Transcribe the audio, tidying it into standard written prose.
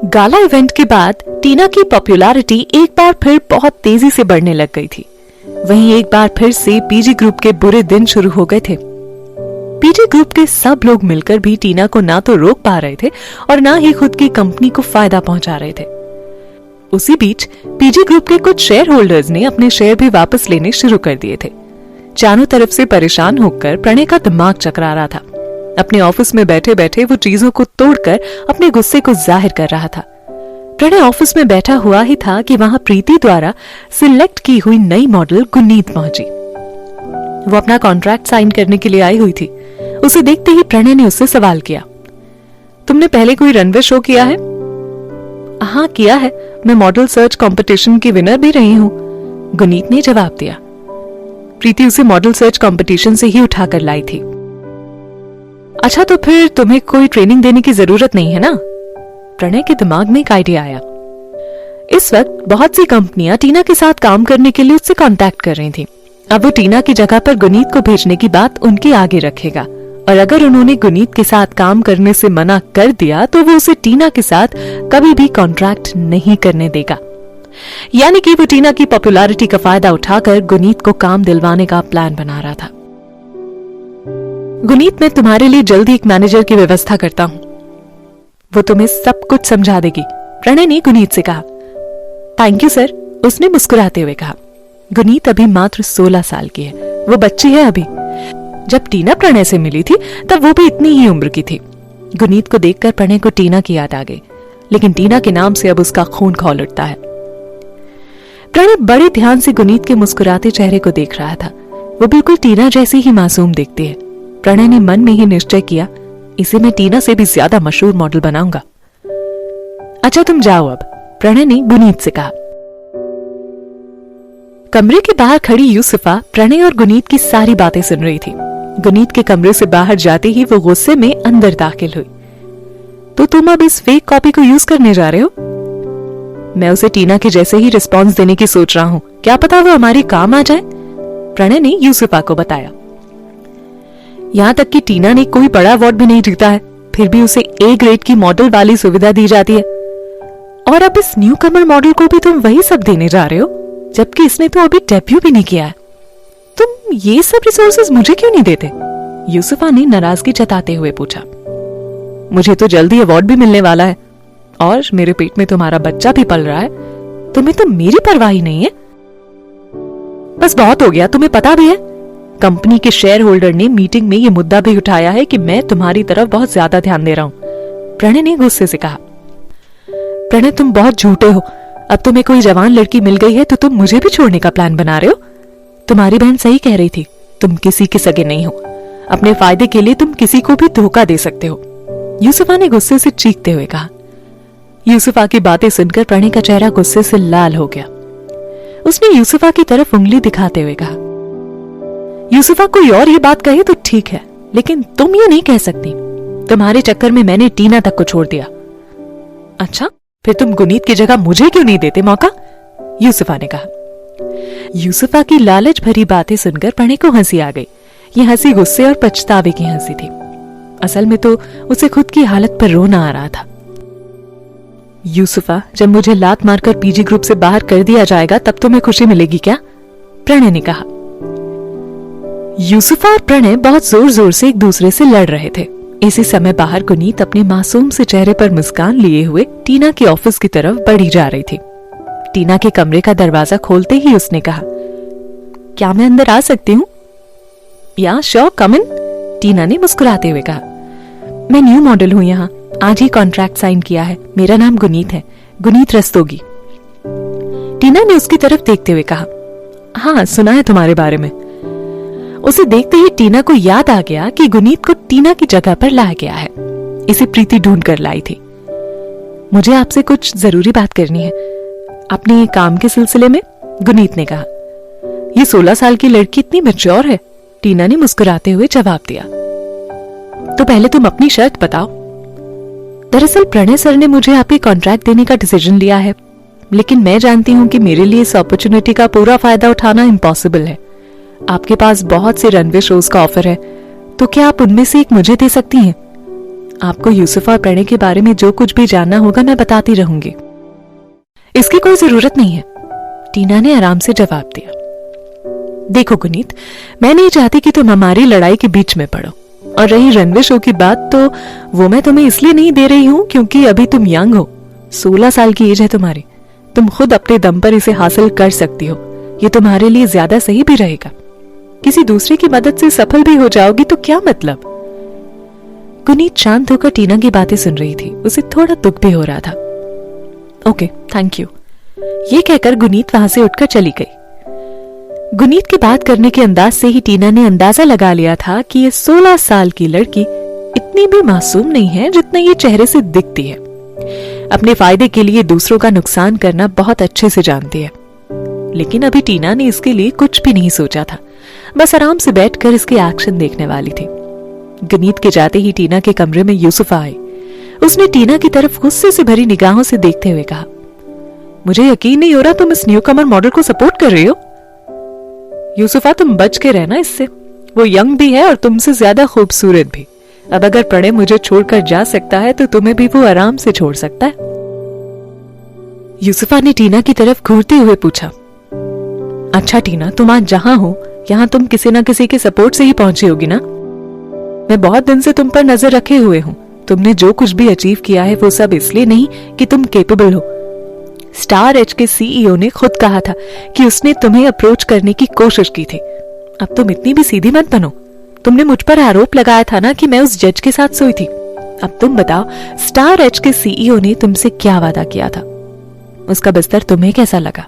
Gala event के बाद टीना की पॉपुलैरिटी एक बार फिर बहुत तेजी से बढ़ने लग गई थी। वहीं एक बार फिर से पीजी ग्रुप के बुरे दिन शुरू हो गए थे। पीजी ग्रुप के सब लोग मिलकर भी टीना को ना तो रोक पा रहे थे और ना ही खुद की कंपनी को फायदा पहुंचा रहे थे। उसी बीच पीजी ग्रुप के कुछ शेयर होल्डर्स ने अपने शेयर भी वापस लेने शुरू कर दिए थे। चारों तरफ से परेशान होकर प्रणय का दिमाग चकरा रहा था। अपने ऑफिस में बैठे बैठे वो चीजों को तोड़कर अपने गुस्से को जाहिर कर रहा था। प्रणय ऑफिस में बैठा हुआ ही था कि वहां प्रीति द्वारा सिलेक्ट की हुई नई मॉडल गुनीत पहुंची। वो अपना कॉन्ट्रैक्ट साइन करने के लिए आई हुई थी। उसे देखते ही प्रणय ने उससे सवाल किया, तुमने पहले कोई रनवे शो किया है? हाँ किया है, मैं मॉडल सर्च कंपटीशन की विनर भी रही हूँ, गुनीत ने जवाब दिया। प्रीति उसे मॉडल सर्च कंपटीशन से ही उठाकर लाई थी। अच्छा, तो फिर तुम्हें कोई ट्रेनिंग देने की जरूरत नहीं है ना? प्रणय के दिमाग में एक आइडिया आया। इस वक्त बहुत सी कंपनियां टीना के साथ काम करने के लिए उससे कांटेक्ट कर रही थी। अब वो टीना की जगह पर गुनीत को भेजने की बात उनके आगे रखेगा और अगर उन्होंने गुनीत के साथ काम करने से मना कर दिया तो वो उसे टीना के साथ कभी भी कॉन्ट्रैक्ट नहीं करने देगा। यानी कि वो टीना की पॉपुलैरिटी का फायदा उठाकर गुनीत को काम दिलवाने का प्लान बना रहा था। गुनीत, मैं तुम्हारे लिए जल्दी एक मैनेजर की व्यवस्था करता हूं, वो तुम्हें सब कुछ समझा देगी, प्रणय ने गुनीत से कहा। थैंक यू सर, उसने मुस्कुराते हुए कहा। गुनीत अभी मात्र 16 साल की है, वो बच्ची है अभी। जब टीना प्रणय से मिली थी तब वो भी इतनी ही उम्र की थी। गुनीत को देखकर प्रणय को टीना की याद आ गई, लेकिन टीना के नाम से अब उसका खून खौल उठता है। प्रणय बड़े ध्यान से गुनीत के मुस्कुराते चेहरे को देख रहा था। वो बिल्कुल टीना जैसी ही मासूम दिखती है। प्रणय ने मन में ही निश्चय किया, इसे मैं टीना से भी ज्यादा मशहूर मॉडल बनाऊंगा। अच्छा तुम जाओ अब, प्रणय ने गुनीत से कहा। कमरे के बाहर खड़ी यूसुफा प्रणय और गुनीत की सारी बातें सुन रही थी। गुनीत के कमरे से बाहर जाते ही वो गुस्से में अंदर दाखिल हुई। तो तुम अब इस फेक कॉपी को यूज करने जा रहे हो? मैं उसे टीना के जैसे ही रिस्पॉन्स देने की सोच रहा हूं, क्या पता वो हमारे काम आ जाए, प्रणय ने यूसुफा को बताया। यहां तक कि टीना ने कोई बड़ा अवार्ड भी नहीं जीता है, फिर भी उसे ए ग्रेड की मॉडल वाली सुविधा दी जाती है। और अब इस न्यू कमर मॉडल को भी तुम वही सब देने जा रहे हो, जबकि इसने तो अभी डेब्यू भी नहीं किया है। तुम ये सब रिसोर्सेज मुझे क्यों नहीं देते? यूसुफा ने नाराजगी जताते हुए पूछा। मुझे तो जल्दी अवार्ड भी मिलने वाला है और मेरे पेट में तुम्हारा बच्चा भी पल रहा है, तुम्हें तो मेरी परवाह ही नहीं है। बस बहुत हो गया, तुम्हें पता भी है कंपनी के शेयर होल्डर ने मीटिंग में ये मुद्दा भी उठाया है कि मैं तुम्हारी तरफ बहुत ज्यादा ध्यान दे रहा हूं, प्रणय ने गुस्से से कहा। प्रणय तुम बहुत झूठे हो, अब तुम्हें कोई जवान लड़की मिल गई है तो तुम मुझे भी छोड़ने का प्लान बना रहे हो। तुम्हारी बहन सही कह रही थी, तुम किसी के सगे नहीं हो, अपने फायदे के लिए तुम किसी को भी धोखा दे सकते हो, यूसुफा ने गुस्से से चीखते हुए कहा। यूसुफा की बातें सुनकर प्रणय का चेहरा गुस्से से लाल हो गया। उसने यूसुफा की तरफ उंगली दिखाते हुए कहा, यूसुफा कोई और ये बात कहे तो ठीक है, लेकिन तुम ये नहीं कह सकती। तुम्हारे चक्कर में मैंने टीना तक को छोड़ दिया। अच्छा, फिर तुम गुनीत की जगह मुझे क्यों नहीं देते मौका? यूसुफा ने कहा। यूसुफा की लालच भरी बातें सुनकर प्रणय को हंसी आ गई। ये हंसी गुस्से और पछतावे की हंसी थी। असल में तो उसे खुद की हालत पर रोना आ रहा था। यूसुफा, जब मुझे लात मारकर पीजी ग्रुप से बाहर कर दिया जाएगा तब तुम्हें खुशी मिलेगी क्या? प्रणय ने कहा। यूसुफा और प्रणय बहुत जोर जोर से एक दूसरे से लड़ रहे थे। इसी समय बाहर गुनीत अपने मासूम से चेहरे पर मुस्कान लिए हुए टीना के ऑफिस की तरफ बढ़ी जा रही थी। टीना के कमरे का दरवाजा खोलते ही उसने कहा, क्या मैं अंदर आ सकती हूँ? या श्योर, कम इन, टीना ने मुस्कुराते हुए कहा। मैं न्यू मॉडल हूँ यहाँ, आज ही कॉन्ट्रैक्ट साइन किया है, मेरा नाम गुनीत है, गुनीत रस्तोगी। टीना ने उसकी तरफ देखते हुए कहा, हाँ सुना है तुम्हारे बारे में। उसे देखते ही टीना को याद आ गया कि गुनीत को टीना की जगह पर लाया गया है। इसे प्रीति ढूंढ कर लाई थी। मुझे आपसे कुछ जरूरी बात करनी है। अपने काम के सिलसिले में, गुनीत ने कहा। ये 16 साल की लड़की इतनी मैच्योर है, टीना ने मुस्कुराते हुए जवाब दिया। तो पहले तुम अपनी शर्त बताओ। दरअसल प्रणय सर ने मुझे आपके कॉन्ट्रैक्ट देने का डिसीजन लिया है, लेकिन मैं जानती हूँ कि मेरे लिए इस अपॉर्चुनिटी का पूरा फायदा उठाना इम्पॉसिबल है। आपके पास बहुत से रनवे शोज का ऑफर है, तो क्या आप उनमें से एक मुझे दे सकती हैं? आपको यूसुफ और प्रणय के बारे में जो कुछ भी जानना होगा मैं बताती रहूंगी। इसकी कोई जरूरत नहीं है, टीना ने आराम से जवाब दिया। देखो गुनीत, मैं नहीं चाहती कि तुम हमारी लड़ाई के बीच में पड़ो, और रही रनवे शो की बात, तो वो मैं तुम्हें इसलिए नहीं दे रही हूं क्योंकि अभी तुम यंग हो, 16 साल की एज है तुम्हारी, तुम खुद अपने दम पर इसे हासिल कर सकती हो, ये तुम्हारे लिए ज्यादा सही भी रहेगा। किसी दूसरे की मदद से सफल भी हो जाओगी तो क्या मतलब। गुनीत शांत होकर टीना की बातें सुन रही थी, उसे थोड़ा दुख भी हो रहा था। ओके, थैंक यू, ये कहकर गुनीत वहां से उठकर चली गई। गुनीत की बात करने के अंदाज से ही टीना ने अंदाजा लगा लिया था कि ये 16 साल की लड़की इतनी भी मासूम नहीं है जितना ये चेहरे से दिखती है। अपने फायदे के लिए दूसरों का नुकसान करना बहुत अच्छे से जानती है, लेकिन अभी टीना ने इसके लिए कुछ भी नहीं सोचा था, बस आराम से बैठकर इसके एक्शन देखने वाली थी। गुनीत के जाते ही टीना के कमरे में यूसुफ आए। उसने टीना की तरफ गुस्से से भरी निगाहों से देखते हुए कहा, मुझे यकीन नहीं हो रहा तुम इस न्यू कमर मॉडल को सपोर्ट कर रही हो। यूसुफा, तुम बच के रहना इससे, वो यंग भी है और तुमसे ज्यादा खूबसूरत भी। अब अगर प्रणय मुझे छोड़कर जा सकता है तो तुम्हें भी वो आराम से छोड़ सकता है। यूसुफा ने टीना की तरफ घूरते हुए पूछा, अच्छा टीना, तुम आज जहां हो यहां तुम किसी ना किसी के सपोर्ट से ही पहुंची होगी ना। मैं बहुत दिन से तुम पर नजर रखे हुए हूं, तुमने जो कुछ भी अचीव किया है वो सब इसलिए नहीं कि तुम केपेबल हो। स्टार एच के सीईओ ने खुद कहा था कि उसने तुम्हें अप्रोच करने की कोशिश की थी। अब तुम इतनी भी सीधी मत बनो। तुमने मुझ पर आरोप लगाया था ना कि मैं उस जज के साथ सोई थी। अब तुम बताओ, स्टार एच के सीईओ ने तुमसे क्या वादा किया था, उसका बिस्तर तुम्हें कैसा लगा?